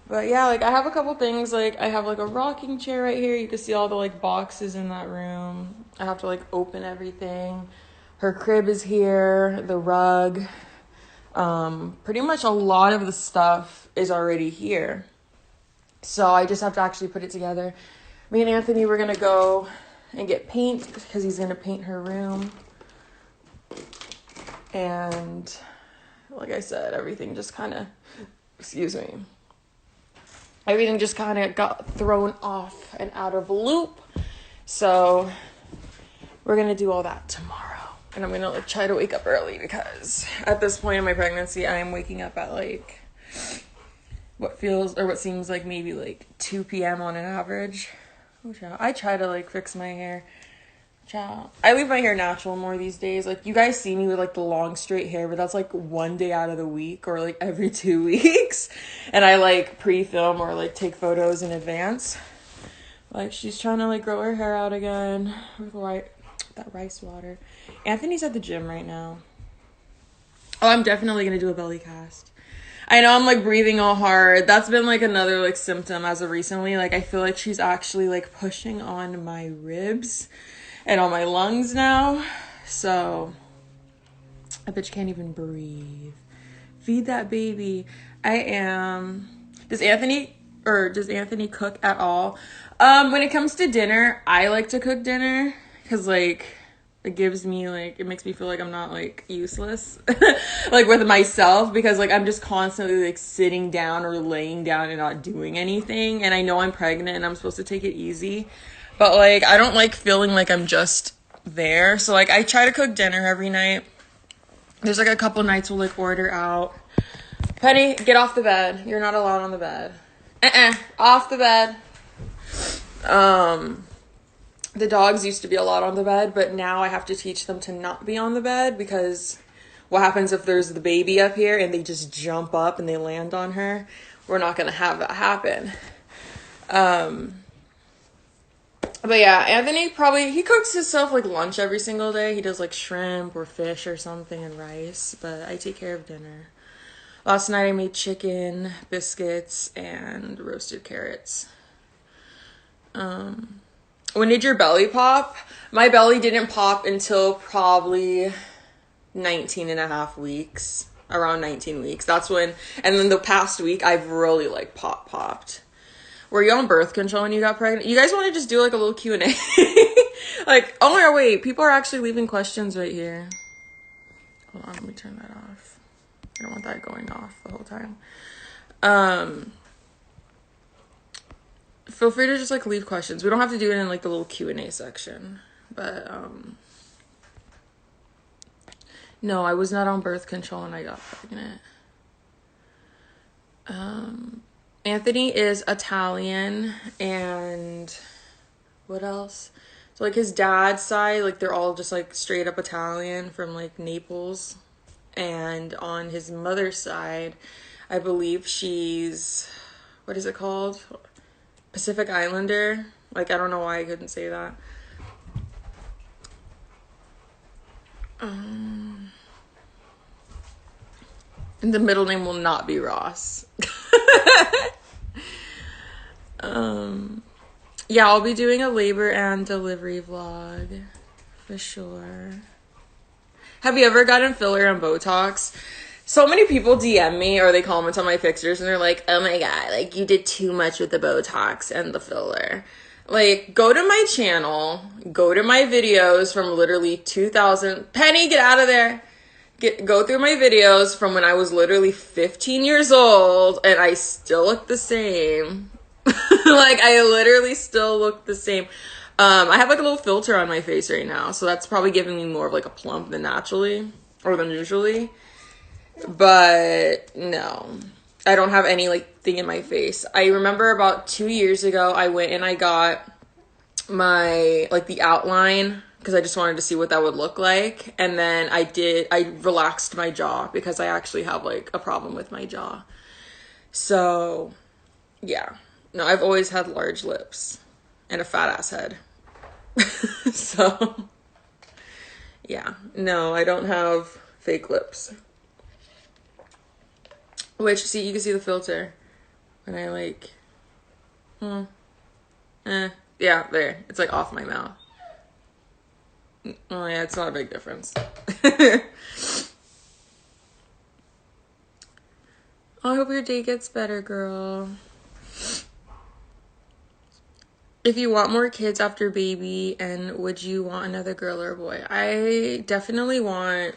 But yeah, like I have a couple things. Like I have like a rocking chair right here. You can see all the like boxes in that room. I have to like open everything. Her crib is here, the rug. Pretty much a lot of the stuff is already here. So I just have to actually put it together. Me and Anthony were gonna go and get paint because he's gonna paint her room. And like I said, everything just kind of, everything just kind of got thrown off and out of loop. So we're gonna do all that tomorrow. And I'm gonna like try to wake up early because at this point in my pregnancy, I am waking up at like what seems like maybe like 2 p.m. on an average. Oh, child. I try to like fix my hair. Child. I leave my hair natural more these days. Like you guys see me with like the long straight hair, but that's like one day out of the week or like every 2 weeks. And I like pre-film or like take photos in advance. Like she's trying to like grow her hair out again with that rice water. Anthony's at the gym right now. Oh, I'm definitely gonna do a belly cast. I know I'm like breathing all hard. That's been like another like symptom as of recently. Like I feel like she's actually like pushing on my ribs and on my lungs now. So I bitch can't even breathe. Feed that baby. Does Anthony cook at all? When it comes to dinner, I like to cook dinner because like it makes me feel like I'm not like useless like with myself, because like I'm just constantly like sitting down or laying down and not doing anything, and I know I'm pregnant and I'm supposed to take it easy, but like I don't like feeling like I'm just there. So like I try to cook dinner every night. There's like a couple nights we'll like order out. Penny, get off the bed. You're not allowed on the bed. Off the bed. The dogs used to be a lot on the bed, but now I have to teach them to not be on the bed, because what happens if there's the baby up here and they just jump up and they land on her? We're not going to have that happen. But yeah, Anthony he cooks himself like lunch every single day. He does like shrimp or fish or something and rice, but I take care of dinner. Last night I made chicken, biscuits, and roasted carrots. When did your belly pop? My belly didn't pop until probably 19 and a half weeks. Around 19 weeks. That's when, and then the past week I've really like popped. Were you on birth control when you got pregnant? You guys want to just do like a little Q&A? Like, oh my god, wait, people are actually leaving questions right here. Hold on, let me turn that off. I don't want that going off the whole time. Feel free to just like leave questions. We don't have to do it in like the little Q&A section, but no, I was not on birth control when I got pregnant. Anthony is Italian, and what else? So like his dad's side, like they're all just like straight up Italian from like Naples, and on his mother's side, I believe she's, what is it called? Pacific Islander. Like, I don't know why I couldn't say that. And the middle name will not be Ross. Yeah, I'll be doing a labor and delivery vlog for sure. Have you ever gotten filler and Botox? So many people DM me or they comment on my pictures and they're like, oh my god, like you did too much with the Botox and the filler. Like, go to my channel, go to my videos from literally 2000. Penny, get out of there. Go through my videos from when I was literally 15 years old and I still look the same. Like, I literally still look the same. I have like a little filter on my face right now, so that's probably giving me more of like a plump than naturally or than usually. But no, I don't have any like thing in my face. I remember about 2 years ago, I went and I got my like the outline because I just wanted to see what that would look like. And then I relaxed my jaw because I actually have like a problem with my jaw. So yeah, no, I've always had large lips and a fat ass head. So yeah, no, I don't have fake lips. Which, see, you can see the filter. when I like, yeah, there. It's like off my mouth. Oh yeah, it's not a big difference. I hope your day gets better, girl. If you want more kids after baby, and would you want another girl or a boy? I definitely want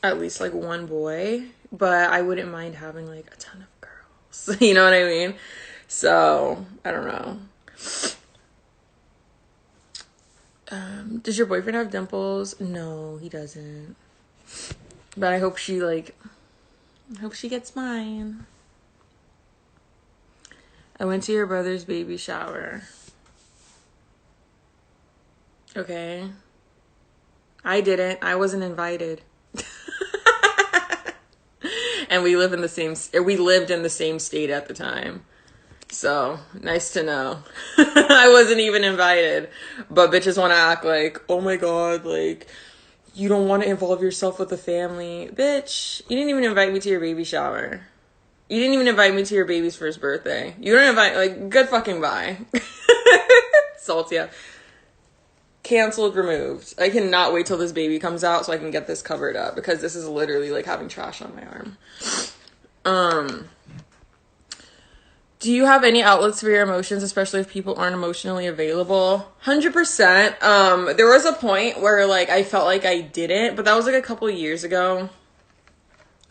at least like one boy, but I wouldn't mind having like a ton of girls. You know what I mean? So, I don't know. Does your boyfriend have dimples? No, he doesn't. But I hope she gets mine. I went to your brother's baby shower. Okay. I didn't. I wasn't invited. And we lived in the same state at the time. So, nice to know. I wasn't even invited. But bitches want to act like, oh my god, like, you don't want to involve yourself with the family. Bitch, you didn't even invite me to your baby shower. You didn't even invite me to your baby's first birthday. You don't invite, like, good fucking bye. Salty. Canceled, removed. I cannot wait till this baby comes out so I can get this covered up, because this is literally like having trash on my arm. Do you have any outlets for your emotions, especially if people aren't emotionally available? 100%. There was a point where like I felt like I didn't, but that was like a couple of years ago.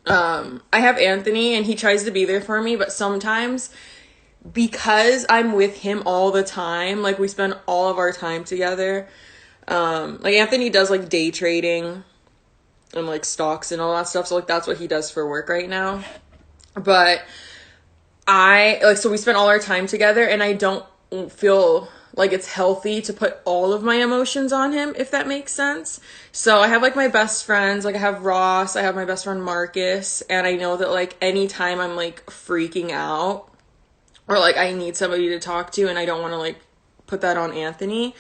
I have Anthony and he tries to be there for me, but sometimes because I'm with him all the time, like we spend all of our time together. Like Anthony does like day trading and like stocks and all that stuff. So like that's what he does for work right now. But so we spend all our time together and I don't feel like it's healthy to put all of my emotions on him, if that makes sense. So I have like my best friends, like I have Ross, I have my best friend Marcus, and I know that like anytime I'm like freaking out or like I need somebody to talk to and I don't want to like put that on Anthony,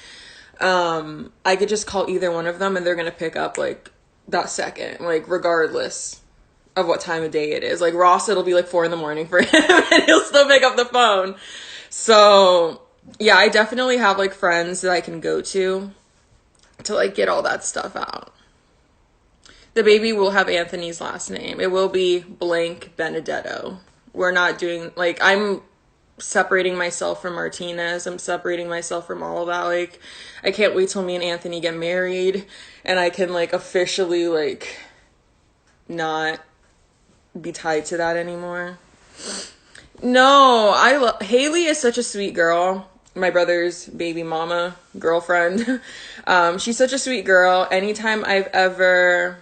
I could just call either one of them and they're gonna pick up like that second, like regardless of what time of day it is. Like Ross, it'll be like 4 a.m. for him and he'll still pick up the phone. So yeah, I definitely have like friends that I can go to like get all that stuff out. The baby will have Anthony's last name. It will be blank Benedetto. We're not doing like, I'm separating myself from Martinez. I'm separating myself from all of that. Like, I can't wait till me and Anthony get married and I can like officially like not be tied to that anymore. No, Haley is such a sweet girl. My brother's baby mama, girlfriend. She's such a sweet girl. Anytime I've ever,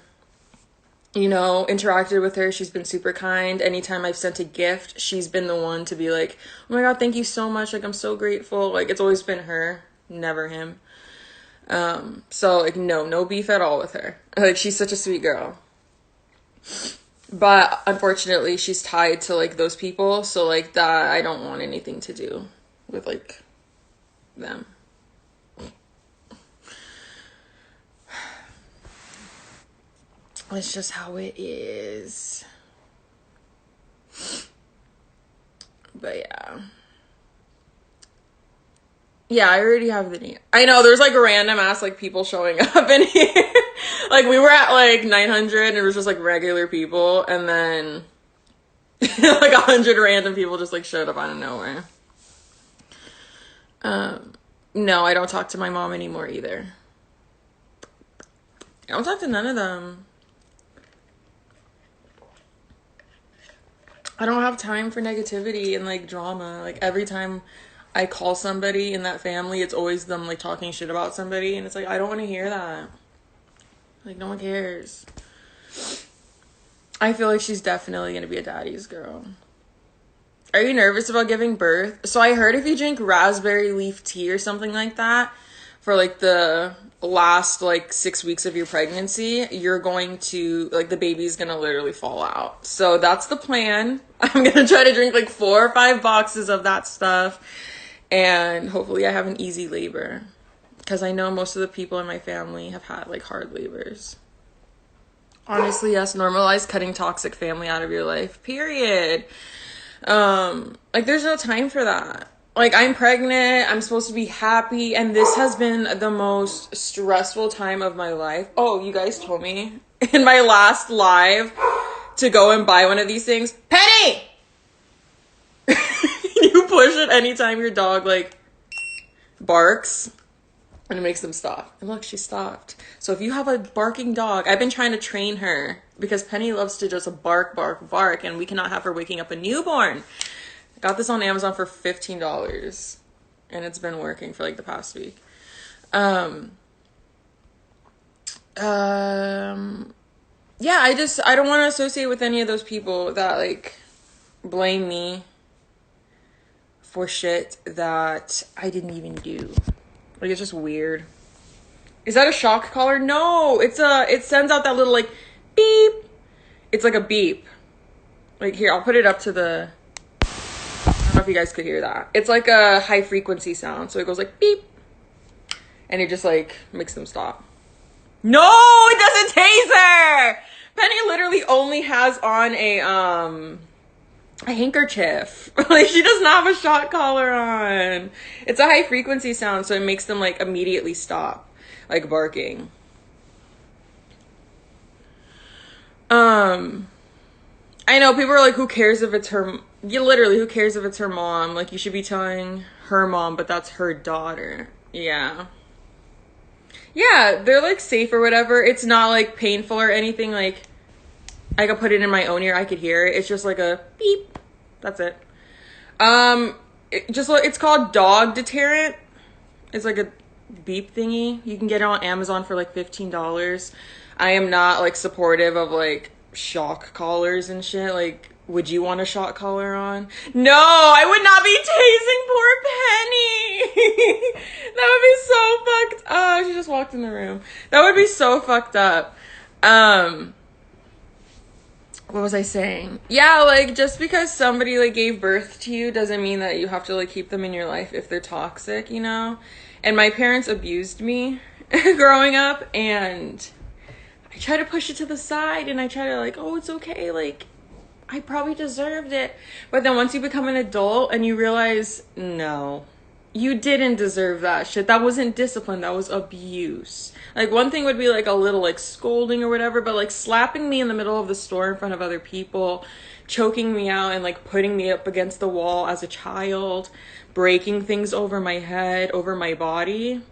interacted with her, she's been super kind. Anytime I've sent a gift, she's been the one to be like, oh my God, thank you so much. Like, I'm so grateful. Like, it's always been her, never him. So like, no beef at all with her. Like, she's such a sweet girl. But unfortunately, she's tied to like those people. So like that, I don't want anything to do with like them. It's just how it is. But yeah. Yeah, I already have the name. I know, there's like random ass like people showing up in here. Like we were at like 900 and it was just like regular people, and then like 100 random people just like showed up out of nowhere. No, I don't talk to my mom anymore either. I don't talk to none of them. I don't have time for negativity and like drama. Like every time I call somebody in that family, it's always them like talking shit about somebody, and it's like, I don't want to hear that. Like, no one cares. I feel like she's definitely gonna be a daddy's girl. Are you nervous about giving birth? So I heard if you drink raspberry leaf tea or something like that for like the last like 6 weeks of your pregnancy, you're going to like the baby's gonna literally fall out. So that's the plan. I'm gonna try to drink like 4 or 5 boxes of that stuff, and hopefully I have an easy labor, because I know most of the people in my family have had like hard labors. Honestly, yes, normalize cutting toxic family out of your life, period. Like there's no time for that. Like I'm pregnant, I'm supposed to be happy, and this has been the most stressful time of my life. Oh, you guys told me in my last live to go and buy one of these things. Penny! You push it anytime your dog like barks and it makes them stop. And look, she stopped. So if you have a barking dog, I've been trying to train her because Penny loves to just bark, bark, bark, and we cannot have her waking up a newborn. I got this on Amazon for $15 and it's been working for like the past week. Yeah, I don't want to associate with any of those people that like blame me for shit that I didn't even do. Like it's just weird. Is that a shock collar? No, it sends out that little like beep. It's like a beep. Like here, I'll put it up to the, I don't know if you guys could hear that. It's like a high frequency sound. So it goes like beep. And it just like makes them stop. No, it doesn't taser! Penny literally only has on a handkerchief. Like she does not have a shock collar on. It's a high frequency sound, so it makes them like immediately stop, like barking. I know people are like, who cares if it's her? Yeah, literally, who cares if it's her mom? Like you should be telling her mom, but that's her daughter. Yeah. Yeah, they're like safe or whatever. It's not like painful or anything. Like I could put it in my own ear, I could hear it. It's just like a beep. That's it. It's called dog deterrent. It's like a beep thingy. You can get it on Amazon for like $15. I am not like supportive of like shock collars and shit. Like, would you want a shock collar on? No, I would not be tasing poor Penny. That would be so fucked up. She just walked in the room. That would be so fucked up. What was I saying? Yeah, like just because somebody like gave birth to you doesn't mean that you have to like keep them in your life if they're toxic, you know? And my parents abused me growing up, and I try to push it to the side and I try to like, oh, it's okay, like I probably deserved it. But then once you become an adult and you realize, no, you didn't deserve that shit. That wasn't discipline, that was abuse. Like one thing would be like a little like scolding or whatever, but like slapping me in the middle of the store in front of other people, choking me out and like putting me up against the wall as a child, breaking things over my head, over my body.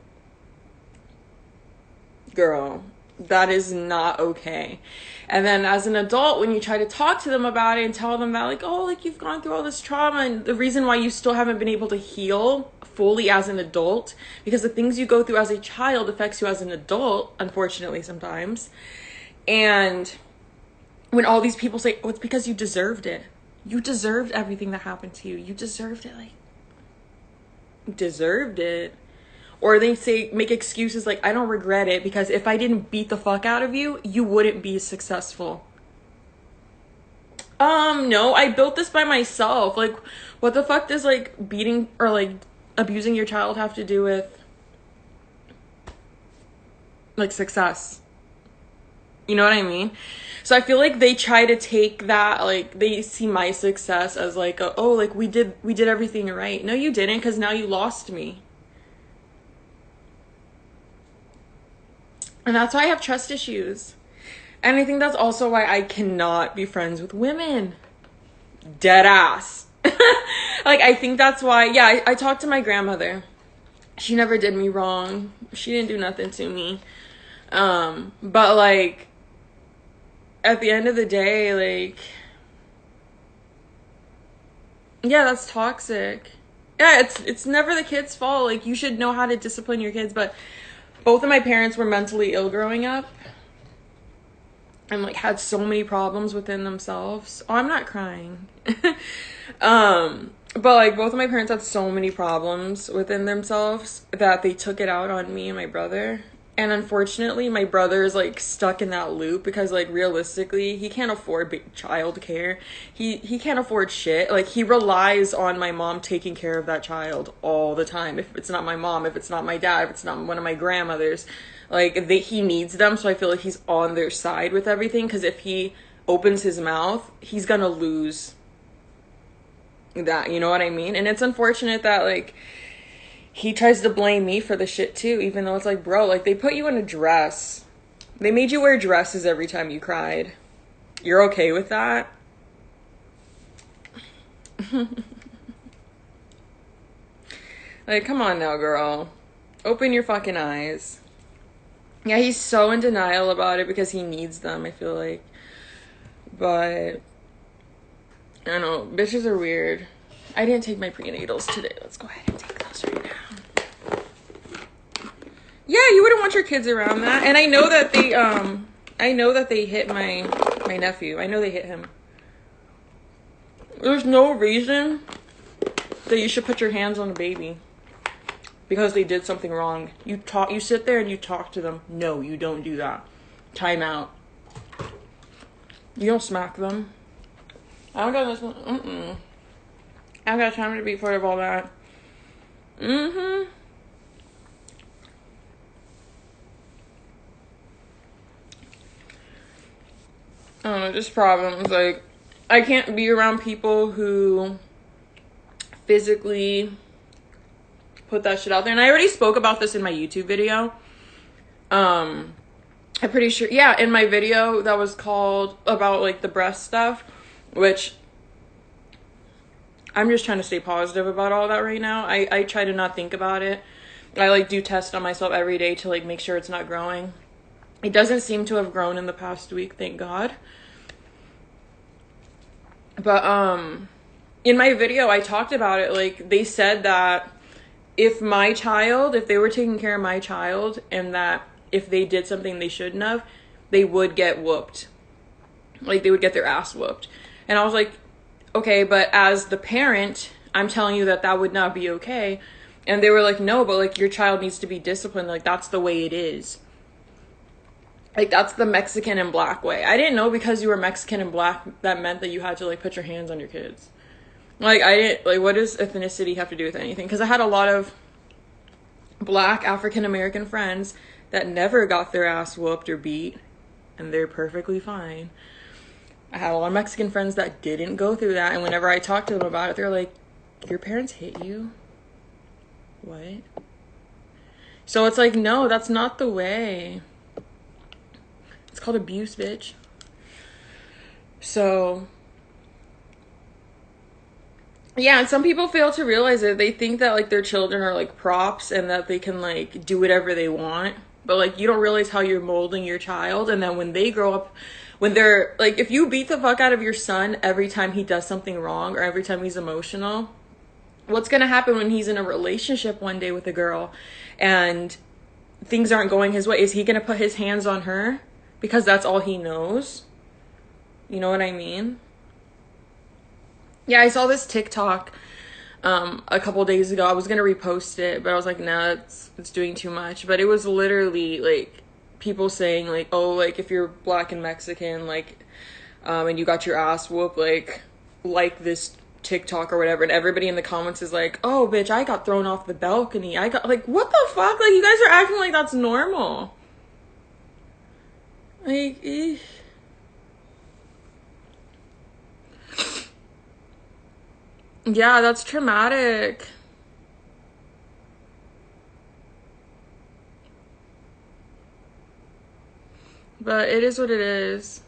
Girl, that is not okay. And then as an adult, when you try to talk to them about it and tell them that like, oh, like you've gone through all this trauma and the reason why you still haven't been able to heal fully as an adult, because the things you go through as a child affects you as an adult, unfortunately sometimes. And when all these people say, oh, it's because you deserved it. You deserved everything that happened to you. You deserved it. Like, deserved it. Or they say, make excuses like, I don't regret it because if I didn't beat the fuck out of you, you wouldn't be successful. No, I built this by myself. Like, what the fuck does like beating or like abusing your child have to do with like success? You know what I mean? So I feel like they try to take that, like they see my success as like, oh, like we did everything right. No, you didn't, because now you lost me. And that's why I have trust issues. And I think that's also why I cannot be friends with women. Dead ass. Like, I think that's why, yeah, I talked to my grandmother. She never did me wrong. She didn't do nothing to me. But, like, at the end of the day, like, yeah, that's toxic. Yeah, it's never the kid's fault. Like, you should know how to discipline your kids, but both of my parents were mentally ill growing up and like had so many problems within themselves. Oh, I'm not crying. But like both of my parents had so many problems within themselves that they took it out on me and my brother. And unfortunately, my brother is like stuck in that loop because like realistically, he can't afford child care. He can't afford shit. Like he relies on my mom taking care of that child all the time. If it's not my mom, if it's not my dad, if it's not one of my grandmothers, like he needs them. So I feel like he's on their side with everything. Because if he opens his mouth, he's gonna lose. that, you know what I mean? And it's unfortunate that, like, he tries to blame me for the shit too, even though it's like, bro, like, they put you in a dress. They made you wear dresses every time you cried. You're okay with that? Like, come on now, girl. Open your fucking eyes. Yeah, he's so in denial about it because he needs them, I feel like. But, I don't know, bitches are weird. I didn't take my prenatals today. Let's go ahead and take those right now. Yeah, you wouldn't want your kids around that. And I know that they hit my nephew. I know they hit him. There's no reason that you should put your hands on a baby because they did something wrong. You sit there and you talk to them. No, you don't do that. Time out. You don't smack them. I don't got this one. I don't got time to be part of all that. I don't know, just problems. Like, I can't be around people who physically put that shit out there. And I already spoke about this in my YouTube video. I'm pretty sure, yeah, in my video that was called about, like, the breast stuff, which I'm just trying to stay positive about all that right now. I try to not think about it. I, like, do test on myself every day to, like, make sure it's not growing. It doesn't seem to have grown in the past week, thank God. But, in my video, I talked about it. Like, they said that if they were taking care of my child, and that if they did something they shouldn't have, they would get whooped. Like, they would get their ass whooped. And I was like, okay, but as the parent, I'm telling you that would not be okay. And they were like, no, but, like, your child needs to be disciplined. Like, that's the way it is. Like, that's the Mexican and black way. I didn't know because you were Mexican and black, that meant that you had to, like, put your hands on your kids. Like, what does ethnicity have to do with anything? Because I had a lot of black African-American friends that never got their ass whooped or beat, and they're perfectly fine. I had a lot of Mexican friends that didn't go through that, and whenever I talked to them about it, they're like, your parents hit you? What? So it's like, no, that's not the way. It's called abuse, bitch. So, yeah, and some people fail to realize it. They think that, like, their children are, like, props and that they can, like, do whatever they want. But, like, you don't realize how you're molding your child. And then when they grow up, when they're, like, if you beat the fuck out of your son every time he does something wrong or every time he's emotional, what's going to happen when he's in a relationship one day with a girl and things aren't going his way? Is he going to put his hands on her because that's all he knows? You know what I mean? Yeah, I saw this TikTok a couple days ago. I was going to repost it, but I was like, nah, it's doing too much. But it was literally, like, people saying, like, oh, like, if you're black and Mexican, like, and you got your ass whooped, like this TikTok or whatever, and everybody in the comments is like, oh, bitch, I got thrown off the balcony. I got, like, what the fuck? Like, you guys are acting like that's normal. Like, eesh. Yeah, that's traumatic. But it is what it is.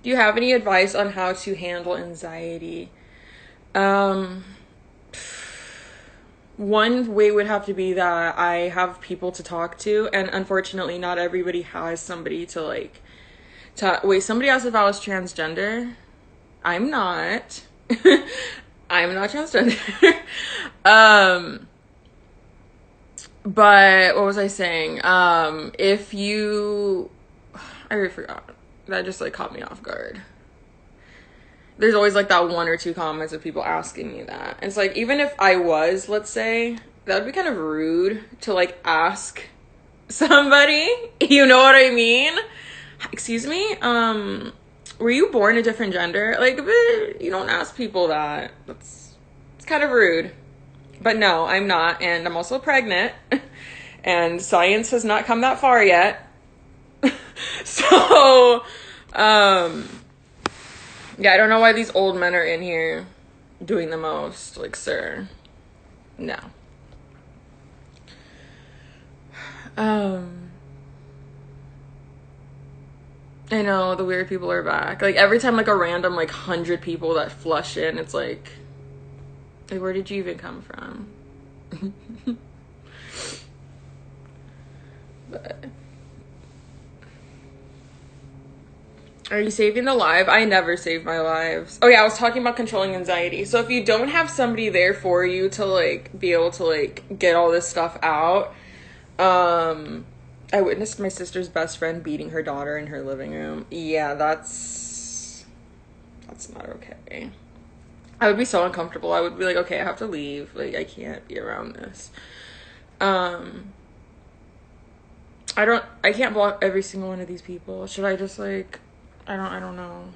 Do you have any advice on how to handle anxiety? One way would have to be that I have people to talk to, and unfortunately not everybody has somebody to, like, wait, somebody asked if I was transgender. I'm not. I'm not transgender. But what was I saying? If you, I already forgot. That just, like, caught me off guard. There's always, like, that one or two comments of people asking me that. And it's like, even if I was, let's say, that would be kind of rude to, like, ask somebody. You know what I mean? Excuse me? Were you born a different gender? Like, you don't ask people that. It's kind of rude. But no, I'm not. And I'm also pregnant. And science has not come that far yet. So, Yeah, I don't know why these old men are in here doing the most. Like, sir. No. I know, the weird people are back. Like, every time, like, a random, like, 100 people that flush in, it's like, where did you even come from? But... Are you saving the live? I never save my lives. Oh yeah, I was talking about controlling anxiety. So if you don't have somebody there for you to like be able to like get all this stuff out, I witnessed my sister's best friend beating her daughter in her living room. Yeah, that's not okay. I would be so uncomfortable. I would be like, okay, I have to leave. Like, I can't be around this. I can't block every single one of these people. Should I just like, I don't know.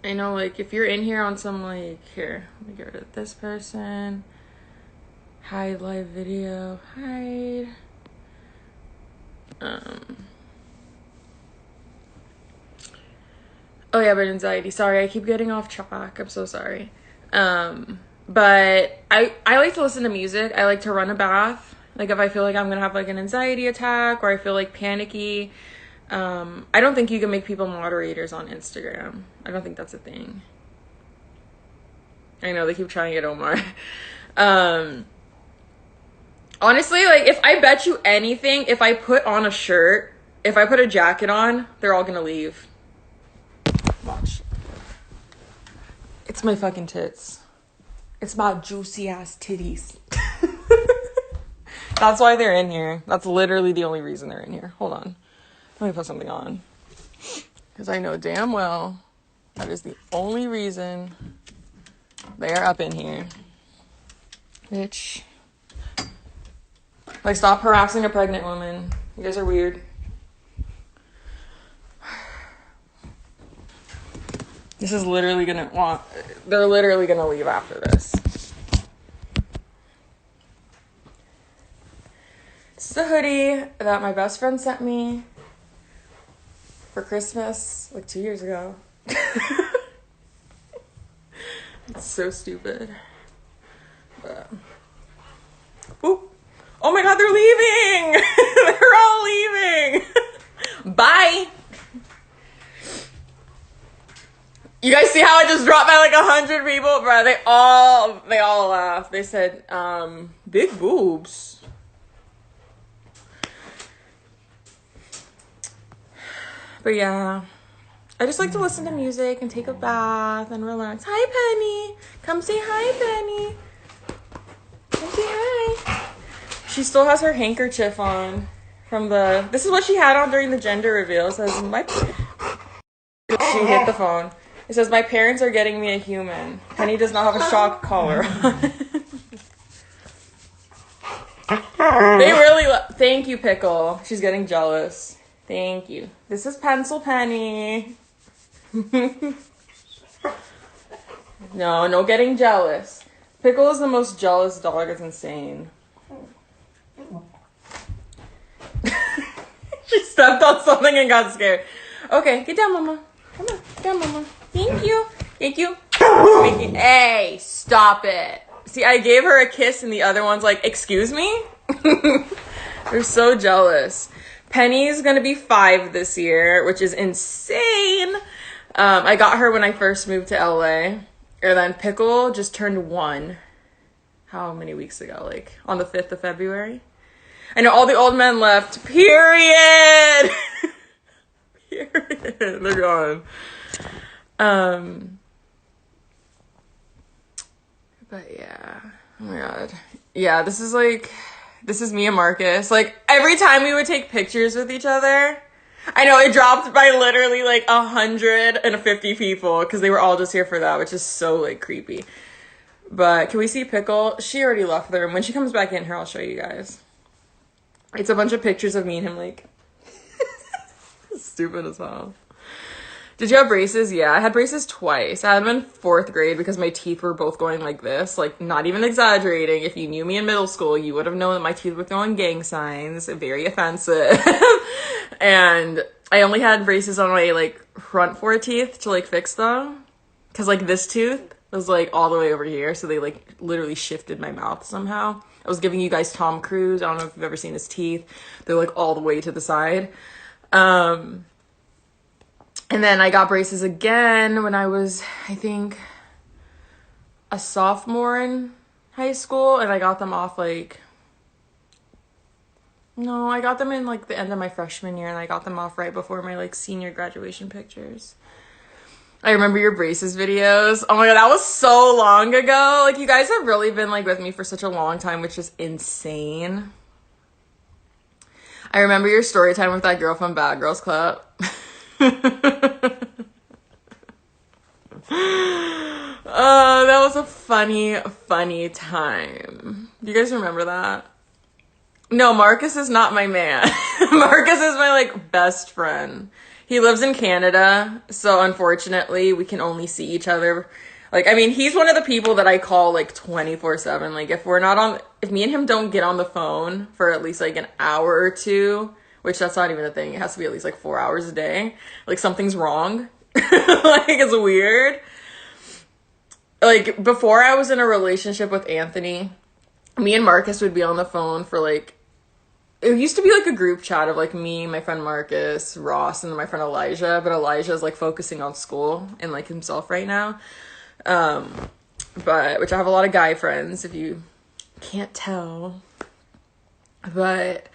I know, like, if you're in here on some, like, here, let me get rid of this person. Hide live video. Hide. Oh, yeah, but anxiety. Sorry, I keep getting off track. I'm so sorry. But I like to listen to music. I like to run a bath. Like, if I feel like I'm gonna have, like, an anxiety attack or I feel, like, panicky. I don't think you can make people moderators on Instagram. I don't think that's a thing. I know, they keep trying it, Omar. Honestly, like, if I bet you anything, if I put on a shirt, if I put a jacket on, they're all gonna leave. Watch. It's my fucking tits. It's my juicy ass titties. That's why they're in here. That's literally the only reason they're in here. Hold on. Let me put something on. Because I know damn well that is the only reason they are up in here. Bitch. Like, stop harassing a pregnant woman. You guys are weird. This is literally gonna they're literally gonna leave after this. This is a hoodie that my best friend sent me for Christmas, like 2 years ago. It's so stupid. But... Ooh. Oh my god, they're leaving! They're all leaving! Bye! You guys see how I just dropped by like 100 people? Bro, they all laughed. They said, big boobs. But yeah, I just like to listen to music and take a bath and relax. Hi, Penny. Come say hi, Penny. Come say hi. She still has her handkerchief on from this is what she had on during the gender reveal. It says, she hit the phone. It says, my parents are getting me a human. Penny does not have a shock collar on. They really thank you, Pickle. She's getting jealous. Thank you. This is Pencil Penny. No getting jealous. Pickle is the most jealous dog. It's insane. She stepped on something and got scared. Okay, get down, Mama. Come on, get down, Mama. Thank you. Thank you. Hey, stop it. See, I gave her a kiss and the other one's like, excuse me? They're so jealous. Penny's gonna be 5 this year, which is insane. I got her when I first moved to LA. And then Pickle just turned 1. How many weeks ago? Like, on the 5th of February? I know all the old men left. Period! Period. They're gone. But yeah. Oh my god. Yeah, this is me and Marcus. Like, every time we would take pictures with each other, I know it dropped by literally like 150 people because they were all just here for that, which is so like creepy. But can we see Pickle? She already left the room. When she comes back in here, I'll show you guys. It's a bunch of pictures of me and him, like, stupid as hell. Did you have braces? Yeah, I had braces twice. I had them in 4th grade because my teeth were both going like this. Like, not even exaggerating. If you knew me in middle school, you would have known that my teeth were throwing gang signs. Very offensive. And I only had braces on my, like, front four teeth to like fix them. Cause like this tooth was like all the way over here. So they like literally shifted my mouth somehow. I was giving you guys Tom Cruise. I don't know if you've ever seen his teeth. They're like all the way to the side. And then I got braces again when I was, I think, a sophomore in high school. And I got them off like, no, I got them in like the end of my freshman year. And I got them off right before my like senior graduation pictures. I remember your braces videos. Oh my god, that was so long ago. Like, you guys have really been like with me for such a long time, which is insane. I remember your story time with that girl from Bad Girls Club. Oh, that was a funny time. Do you guys remember that? No, Marcus is not my man. Marcus is my like best friend. He lives in Canada, so unfortunately we can only see each other. Like, I mean, he's one of the people that I call like 24/7. Like, if me and him don't get on the phone for at least like an hour or two, which that's not even a thing. It has to be at least like 4 hours a day. Like, something's wrong. Like, it's weird. Like, before I was in a relationship with Anthony, me and Marcus would be on the phone for like, it used to be like a group chat of like me, my friend Marcus, Ross, and then my friend Elijah. But Elijah is like focusing on school and like himself right now. Which I have a lot of guy friends, if you can't tell. But,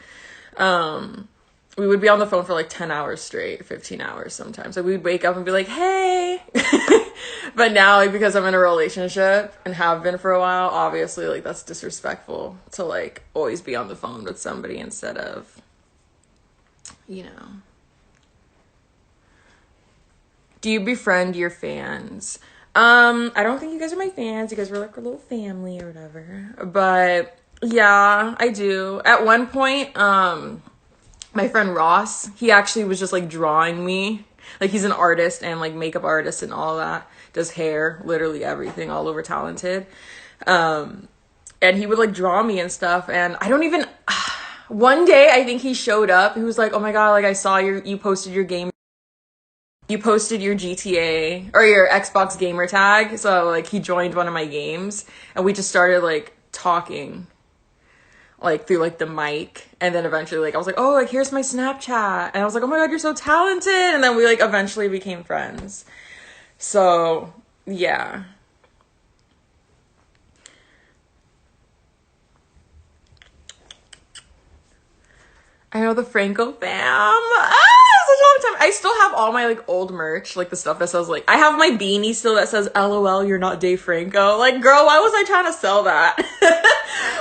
we would be on the phone for like 10 hours straight, 15 hours sometimes. Like, we'd wake up and be like, hey. But now, like, because I'm in a relationship and have been for a while, obviously, like, that's disrespectful to, like, always be on the phone with somebody instead of, you know. Do you befriend your fans? I don't think you guys are my fans. You guys were, like, a little family or whatever. But, yeah, I do. At one point, my friend Ross, he actually was just, like, drawing me. Like, he's an artist and, like, makeup artist and all that. Does hair, literally everything, all over talented. And he would, like, draw me and stuff. And I don't even... One day, I think he showed up. He was like, oh, my God, like, I saw you posted your game. You posted your GTA, or your Xbox gamer tag. So, like, he joined one of my games. And we just started, like, talking. Like, through, like, the mic. And then eventually, like, I was like, oh, like, here's my Snapchat. And I was like, oh my God, you're so talented. And then we, like, eventually became friends. So, yeah. I know the Franco fam. Such a long time. I still have all my, like, old merch. Like, the stuff that says, like, I have my beanie still that says, LOL, you're not Dave Franco. Like, girl, why was I trying to sell that? Like,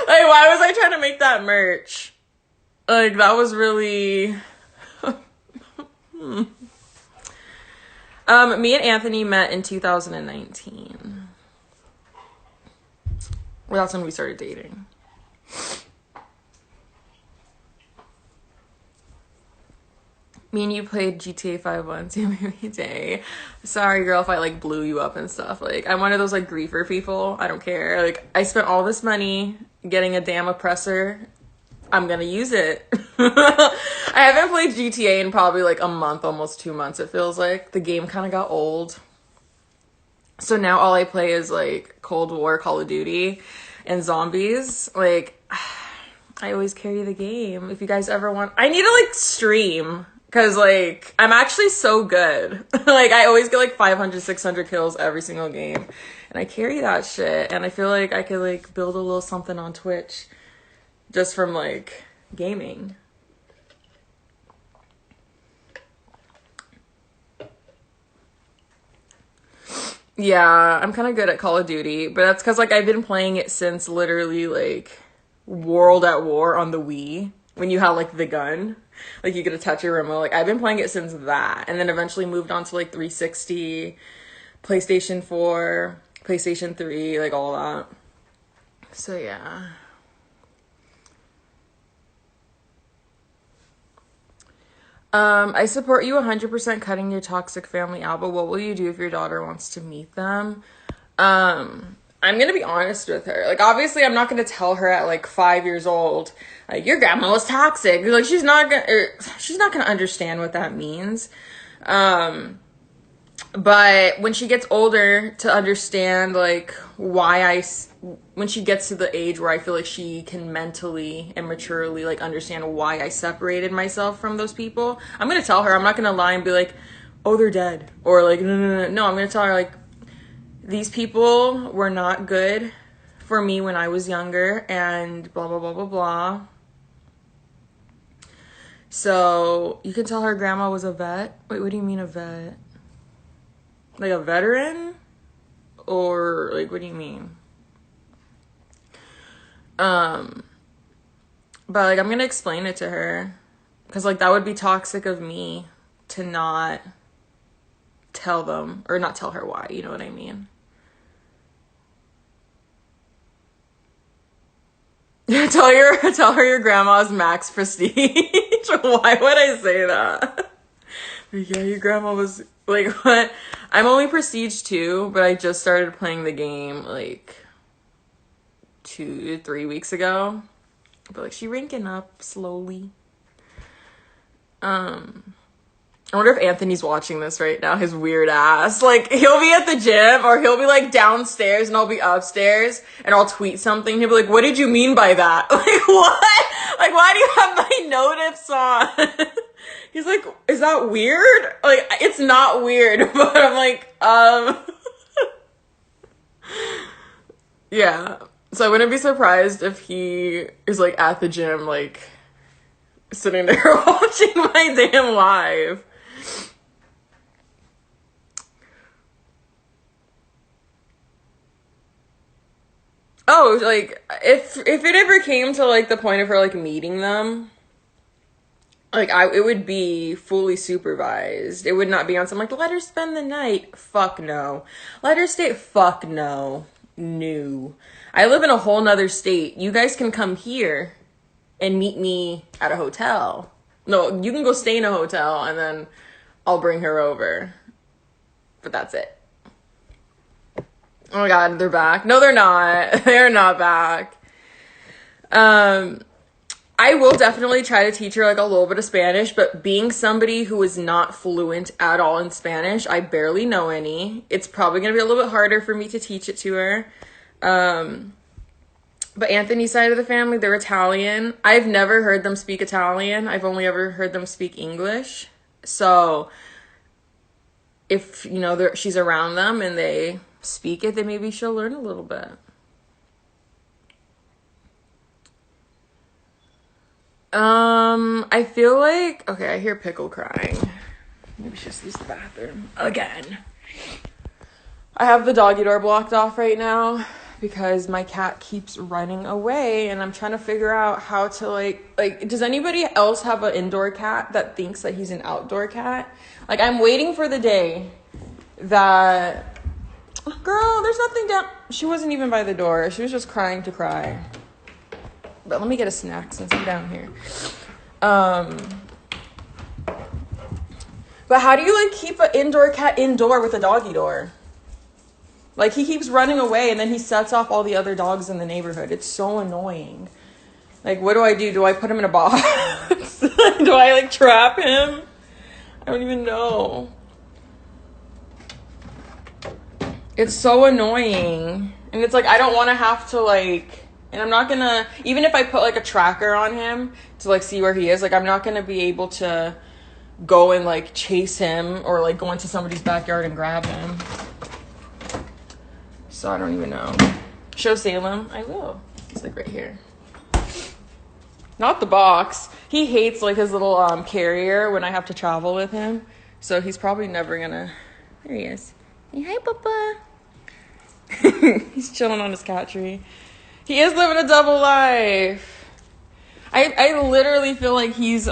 why was I trying to make that merch? Like, that was really... Me and Anthony met in 2019. Well, that's when we started dating. Me and you played GTA 5 once every day. Sorry, girl, if I, like, blew you up and stuff. Like, I'm one of those, like, griefer people. I don't care. Like, I spent all this money getting a damn oppressor. I'm gonna use it. I haven't played GTA in probably, like, a month, almost 2 months, it feels like. The game kind of got old. So now all I play is, like, Cold War, Call of Duty, and zombies. Like, I always carry the game. If you guys ever want... I need to, like, stream... Because, like, I'm actually so good. Like, I always get, like, 500, 600 kills every single game. And I carry that shit. And I feel like I could, like, build a little something on Twitch. Just from, like, gaming. Yeah, I'm kind of good at Call of Duty. But that's because, like, I've been playing it since literally, like, World at War on the Wii. When you have, like, the gun. Like, you get to touch your remote. Like, I've been playing it since that. And then eventually moved on to, like, 360, PlayStation 4, PlayStation 3, like, all that. So, yeah. I support you 100% cutting your toxic family out, but what will you do if your daughter wants to meet them? I'm gonna be honest with her. Like, obviously, I'm not gonna tell her at, like, 5 years old, like, your grandma was toxic. Like, she's not gonna understand what that means. But when she gets older, to understand like when she gets to the age where I feel like she can mentally and maturely like understand why I separated myself from those people, I'm gonna tell her. I'm not gonna lie and be like, oh, they're dead, or like no. I'm gonna tell her like, these people were not good for me when I was younger, and blah blah blah blah blah. So you can tell her grandma was a vet. Wait, what do you mean a vet? Like a veteran? Or like, what do you mean? But like, I'm gonna explain it to her, because like that would be toxic of me to not tell them, or not tell her why, you know what I mean? Tell her your grandma's max prestige. Why would I say that? Yeah, your grandma was like, what? I'm only prestige 2, but I just started playing the game like 2 to 3 weeks ago. But like, she ranking up slowly. I wonder if Anthony's watching this right now, his weird ass. Like, he'll be at the gym, or he'll be like downstairs and I'll be upstairs and I'll tweet something. He'll be like, what did you mean by that? Like, what? Like, why do you have my notifs on? He's like, is that weird? Like, it's not weird, but I'm like, yeah. So I wouldn't be surprised if he is like at the gym, like sitting there watching my damn live. Oh, like, if it ever came to like the point of her like meeting them, like it would be fully supervised. It would not be on some like, let her spend the night. Fuck no. Let her stay. Fuck no. No. I live in a whole nother state. You guys can come here and meet me at a hotel. No, you can go stay in a hotel and then I'll bring her over. But that's it. Oh my god, they're back. No, they're not. They're not back. I will definitely try to teach her like a little bit of Spanish, but being somebody who is not fluent at all in Spanish, I barely know any. It's probably going to be a little bit harder for me to teach it to her. But Anthony's side of the family, they're Italian. I've never heard them speak Italian. I've only ever heard them speak English. So if, you know, she's around them and they speak it, then maybe she'll learn a little bit. I feel like, okay, I hear Pickle crying. Maybe she just used the bathroom again. I have the doggy door blocked off right now because my cat keeps running away, and I'm trying to figure out how to like, does anybody else have an indoor cat that thinks that he's an outdoor cat? Like, I'm waiting for the day that, girl, there's nothing down. She wasn't even by the door. She was just crying to cry. But let me get a snack since I'm down here. But how do you like keep an indoor cat indoor with a doggy door? Like, he keeps running away and then he sets off all the other dogs in the neighborhood. It's so annoying. Like, what do I do? Do I put him in a box? Do I like trap him? I don't even know. It's so annoying. And it's like, I don't want to have to like, and I'm not gonna, even if I put like a tracker on him to like see where he is, like I'm not gonna be able to go and like chase him or like go into somebody's backyard and grab him. So I don't even know. Show Salem. I will. It's like right here. Not the box. He hates like his little carrier when I have to travel with him. So he's probably never gonna. There he is. Hey, hi, Papa. He's chilling on his cat tree. He is living a double life. I literally feel like he's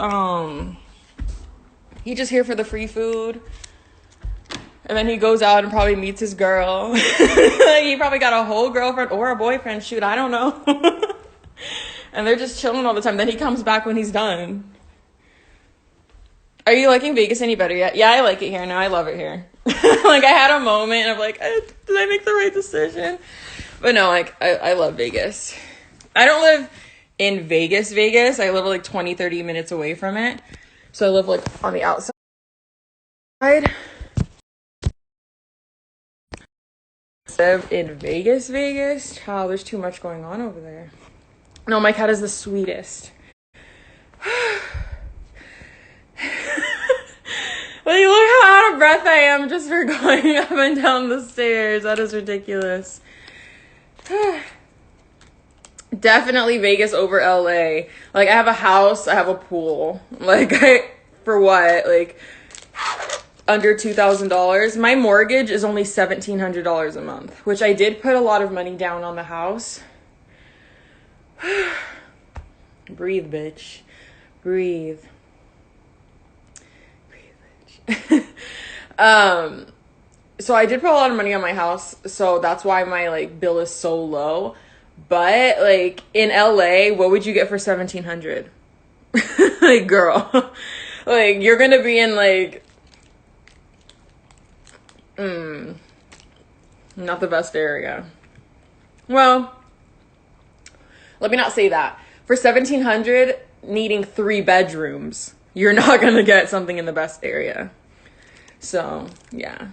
just here for the free food. And then he goes out and probably meets his girl. He probably got a whole girlfriend or a boyfriend, shoot, I don't know. And they're just chilling all the time. Then he comes back when he's done. Are you liking Vegas any better yet? Yeah, I like it here now. I love it here. Like, I had a moment of like, did I make the right decision? But no, like, I love Vegas. I don't live in Vegas. I live like 20, 30 minutes away from it. So I live like on the outside. live in Vegas. Child, there's too much going on over there. No, my cat is the sweetest. Like, look how out of breath I am just for going up and down the stairs. That is ridiculous. Definitely Vegas over LA. Like, I have a house, I have a pool. Like, for what? Like, under $2,000. My mortgage is only $1,700 a month, which I did put a lot of money down on the house. Breathe, bitch. Breathe. So I did put a lot of money on my house, so that's why my like bill is so low. But like in LA, what would you get for $1,700? Like, girl, like you're gonna be in like not the best area. Well, let me not say that. For $1,700, needing 3 bedrooms, you're not gonna get something in the best area. So, yeah.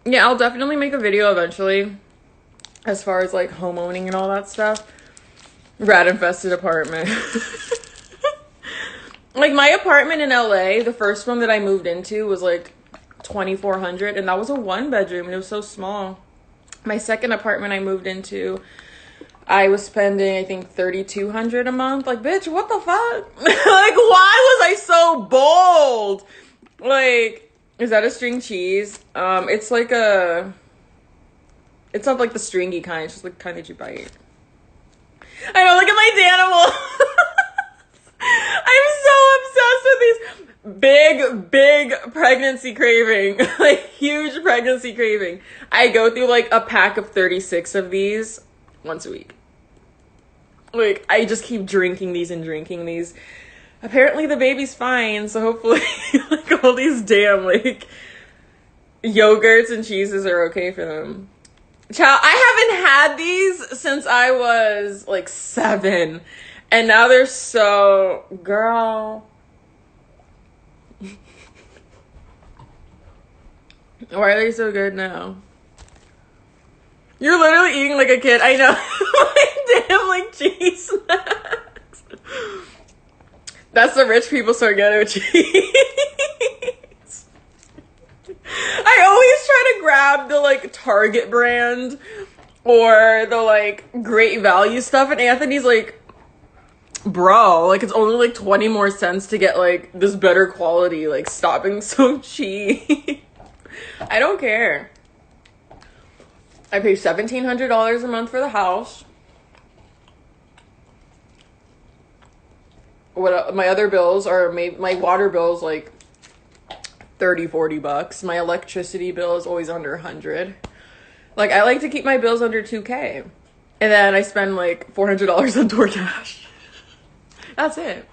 Yeah, I'll definitely make a video eventually as far as like homeowning and all that stuff. Rat infested apartment. Like my apartment in LA, the first one that I moved into was like $2,400, and that was a 1-bedroom and it was so small. My second apartment I moved into, I was spending, I think, $3,200 a month. Like, bitch, what the fuck? Like, why was I so bold? Like, is that a string cheese? It's like a, it's not like the stringy kind. It's just like kind that you bite. I know, look at my Danimal. I'm so obsessed with these big pregnancy craving. Like, huge pregnancy craving. I go through like a pack of 36 of these once a week. Like, I just keep drinking these and drinking these. Apparently the baby's fine, so hopefully like all these damn like yogurts and cheeses are okay for them. Child, I haven't had these since I was like 7, and now they're so, girl. Why are they so good now? You're literally eating like a kid. I know. Like, damn, like cheese snacks. That's the rich people spaghetti with cheese. I always try to grab the like Target brand or the like Great Value stuff, and Anthony's like, bro, like it's only like 20 more cents to get like this better quality. Like, stop being so cheap. I don't care. I pay $1,700 a month for the house. What my other bills are, my water bill is like $30-$40. My electricity bill is always under 100. Like, I like to keep my bills under 2K. And then I spend like $400 on DoorDash. That's it.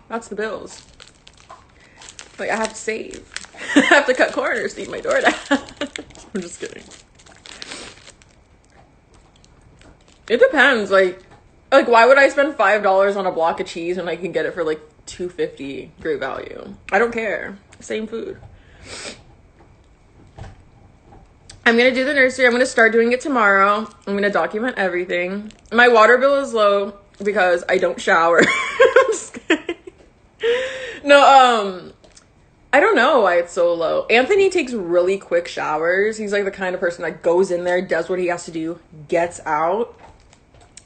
That's the bills. Like, I have to save. I have to cut corners to eat my DoorDash. I'm just kidding. It depends. Like why would I spend $5 on a block of cheese when I can get it for like $2.50? Great Value. I don't care. Same food. I'm gonna do the nursery. I'm gonna start doing it tomorrow. I'm gonna document everything. My water bill is low because I don't shower. I'm just kidding. No, I don't know why it's so low. Anthony takes really quick showers. He's like the kind of person that goes in there, does what he has to do, gets out.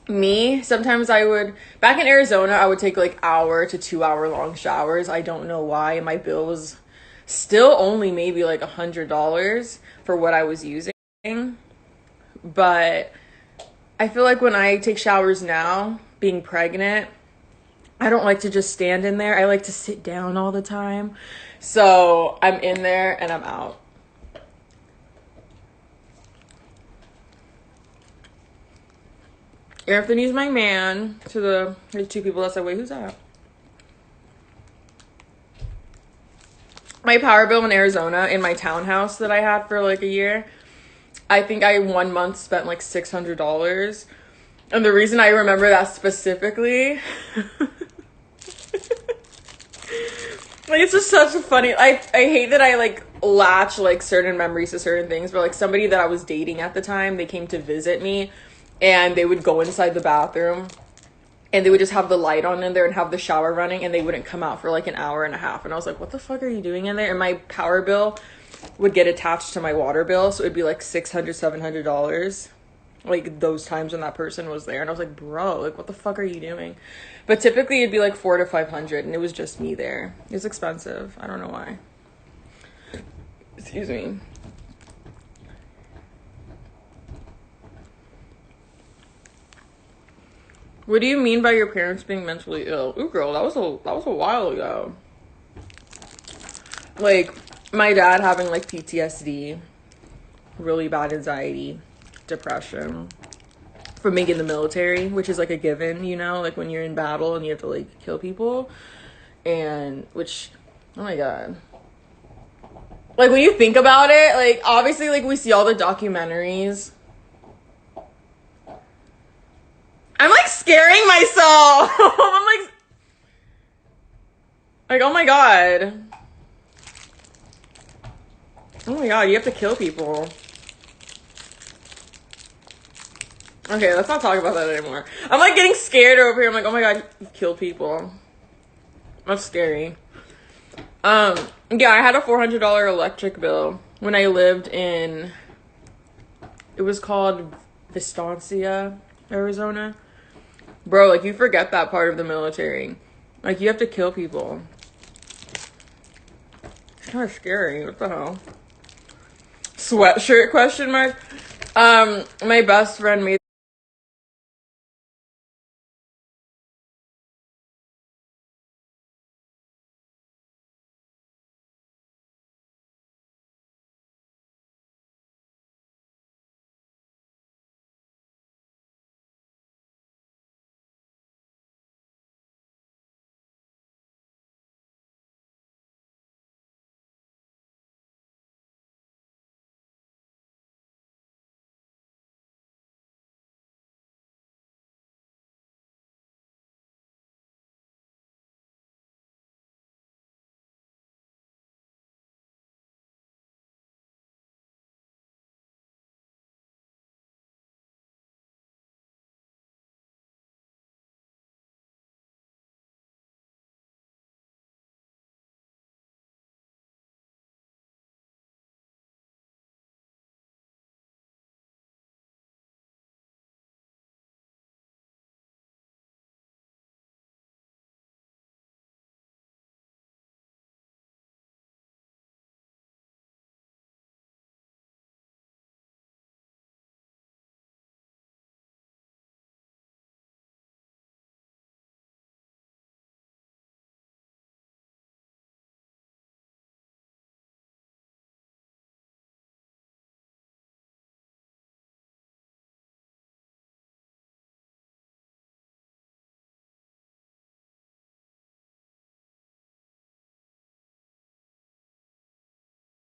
Me, sometimes I would, back in Arizona, I would take like hour to 2 hour long showers. I don't know why. My bill was still only maybe like $100 for what I was using. But I feel like when I take showers now, being pregnant, I don't like to just stand in there. I like to sit down all the time. So I'm in there and I'm out. Anthony's my man. To the 2 people that said, wait, who's that? My power bill in Arizona in my townhouse that I had for like a year, I think I 1 month spent like $600. And the reason I remember that specifically Like, it's just such a funny, I hate that I, like, latch, like, certain memories to certain things, but, like, somebody that I was dating at the time, they came to visit me, and they would go inside the bathroom, and they would just have the light on in there and have the shower running, and they wouldn't come out for, like, an hour and a half, and I was like, what the fuck are you doing in there? And my power bill would get attached to my water bill, so it'd be, like, $600, $700, like, those times when that person was there, and I was like, bro, like, what the fuck are you doing? But typically it'd be like $400 to $500, and it was just me there. It was expensive. I don't know why. Excuse me. What do you mean by your parents being mentally ill? Ooh, girl, that was a while ago. Like, my dad having like PTSD, really bad anxiety, depression. From being in the military, which is like a given, you know, like when you're in battle and you have to like kill people, and which, oh my god, like when you think about it, like obviously like we see all the documentaries. I'm like scaring myself. I'm like oh my god, you have to kill people. Okay, let's not talk about that anymore. I'm like getting scared over here. I'm like, oh my god, you kill people. That's scary. Yeah, I had a $400 electric bill when I lived in, it was called Vistancia, Arizona. Bro, like you forget that part of the military. Like you have to kill people. It's kind of scary. What the hell? Sweatshirt question mark? My best friend made